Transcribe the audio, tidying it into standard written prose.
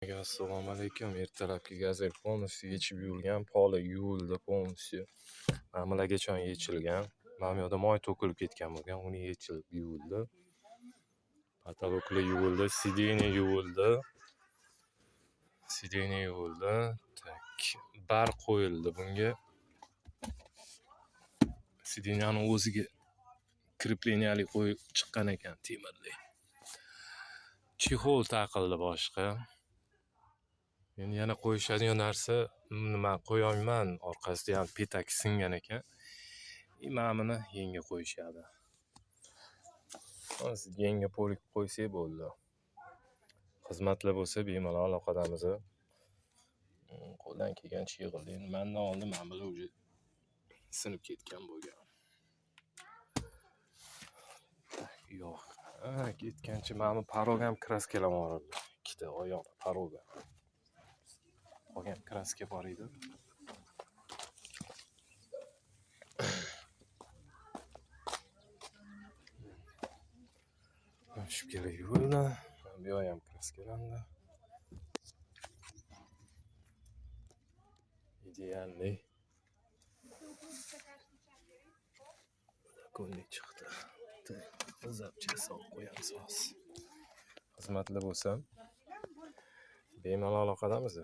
Assalomu alaykum. Ertalabki gazel polностью yechib yuvilgan, pola yuvildi polностью. Mana bulargacha yechilgan. Mana bu yoqda moy to'kilib ketgan bo'lgan, uni yechilib yuvildi. Потолокlar yuvildi, sideniya yuvildi. Tak, bar qo'yildi bunga. Sideniyaning o'ziga krepleniyali qo'yib chiqqan ekan, temirli. Chexol taqildi boshqa. Endi yana qo'yishadigan narsa, nima qo'yolman, orqasida ham petak singan ekan. Mana buni yenga qo'yishadi. Hozir yenga polik qo'ysak bo'ldi. Xizmatlar bo'lsa bemalol aloqadamiz. Qo'ldan kelgancha yig'ildi. Endi mendan oldin mana bular уже sinib ketgan bo'lgan. Yo'q. Ketgancha mana bu parog ham kraskalar bor edi. Ikkita oyoq paroga. Qolgan kraska bor edi. Shipkalar yuvildi. Bu yoq ham kraskalandi. Idealniy. Ko'ylak chiqdi. Zapcha solib qo'yamiz hozir. Xizmatlar bo'lsa bemalol aloqadamiz.